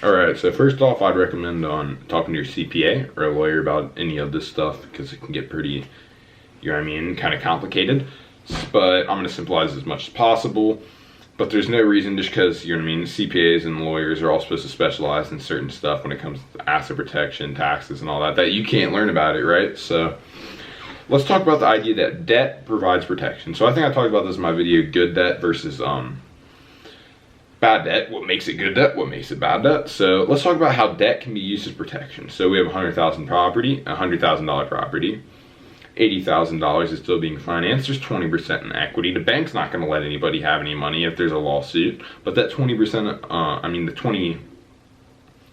Alright, so first off, I'd recommend talking to your CPA or a lawyer about any of this stuff, because it can get pretty, you know what I mean, kind of complicated. But I'm going to simplify as much as possible. But there's no reason, just because, you know what I mean, CPAs and lawyers are all supposed to specialize in certain stuff when it comes to asset protection, taxes, and all that, that you can't learn about it, right? So let's talk about the idea that debt provides protection. So I think I talked about this in my video, good debt versus bad debt. What makes it good debt? What makes it bad debt? So let's talk about how debt can be used as protection. So we have $100,000 property, $100,000 property. $80,000 is still being financed. There's 20% in equity. The bank's not going to let anybody have any money if there's a lawsuit. But that 20%,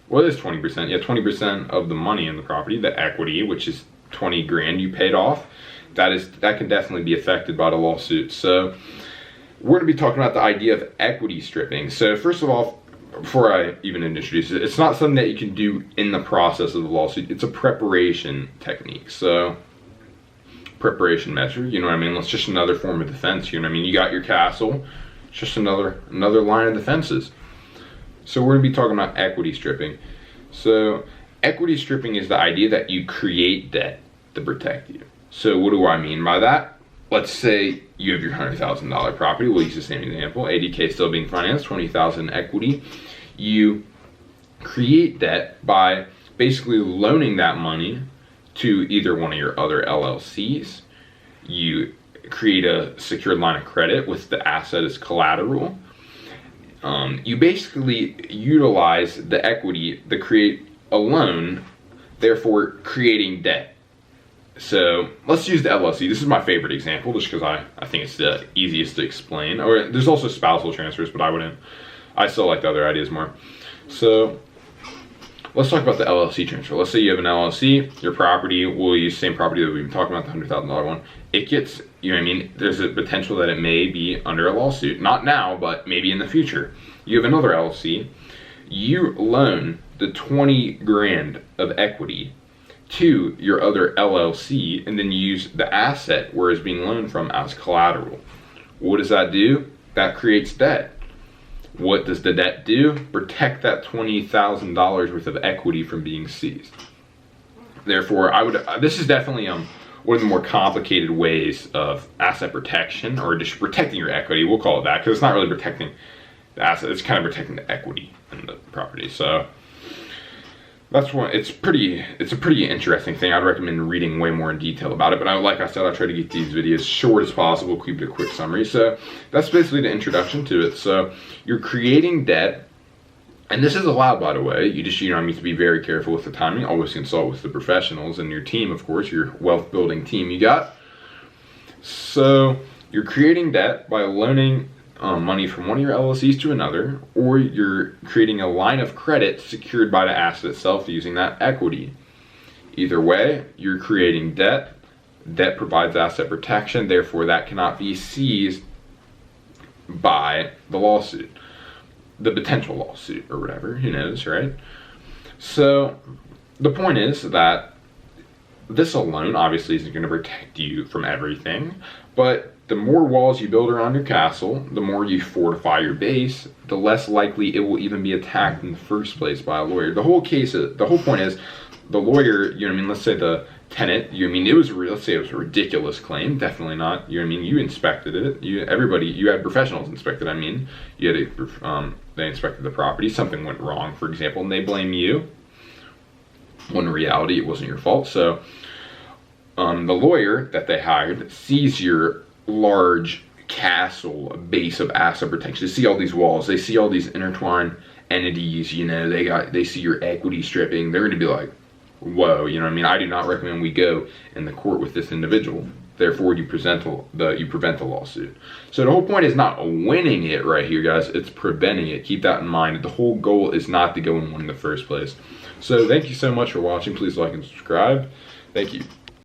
what is 20%? Yeah, 20% of the money in the property, the equity, which is 20 grand you paid off, that can definitely be affected by the lawsuit. So we're going to be talking about the idea of equity stripping. So first of all, before I even introduce it, it's not something that you can do in the process of the lawsuit. It's a preparation technique. So preparation measure, you know what I mean? It's just another form of defense, you know what I mean? You got your castle, it's just another line of defenses. So we're going to be talking about equity stripping. So equity stripping is the idea that you create debt to protect you. So what do I mean by that? Let's say you have your $100,000 property. We'll use the same example. $80K still being financed, $20,000 equity. You create debt by basically loaning that money to either one of your other LLCs. You create a secured line of credit with the asset as collateral. You basically utilize the equity to create a loan, therefore creating debt. So let's use the LLC. This is my favorite example just because I think it's the easiest to explain. Or there's also spousal transfers, but I still like the other ideas more. So let's talk about the LLC transfer. Let's say you have an LLC, your property, we'll use the same property that we've been talking about, the $100,000 one. It gets, you know what I mean, there's a potential that it may be under a lawsuit. Not now, but maybe in the future. You have another LLC, you loan the 20 grand of equity to your other LLC, and then you use the asset where it's being loaned from as collateral. What does that do? That creates debt. What does the debt do? Protect that $20,000 worth of equity from being seized. Therefore, this is definitely one of the more complicated ways of asset protection, or just protecting your equity. We'll call it that, because it's not really protecting the asset. It's kind of protecting the equity in the property. So that's one. It's a pretty interesting thing. I'd recommend reading way more in detail about it. But like I said, I try to keep these videos short as possible, keep it a quick summary. So that's basically the introduction to it. So you're creating debt, and this is allowed, by the way. You need to be very careful with the timing. Always consult with the professionals and your team, of course, your wealth building team you got. So you're creating debt by loaning money from one of your LLCs to another, or you're creating a line of credit secured by the asset itself using that equity. Either way, you're creating debt. Debt provides asset protection, therefore that cannot be seized by the lawsuit, the potential lawsuit or whatever, who knows, right? So the point is that this alone obviously isn't going to protect you from everything, but the more walls you build around your castle, the more you fortify your base, the less likely it will even be attacked in the first place by a lawyer. The whole point is, the lawyer, you know what I mean, let's say the tenant, let's say it was a ridiculous claim, definitely not, you know what I mean, you inspected it, you had professionals inspect it, they inspected the property, something went wrong, for example, and they blame you, when in reality it wasn't your fault. So the lawyer that they hired sees your large castle base of asset protection. They see all these walls, they see all these intertwined entities, they see your equity stripping, they're going to be like, whoa, you know what I mean, I do not recommend we go in the court with this individual. Therefore, you prevent the lawsuit. So the whole point is not winning it right here, guys, it's preventing it. Keep that in mind. The whole goal is not to go and win in the first place. So thank you so much for watching. Please like and subscribe. Thank you.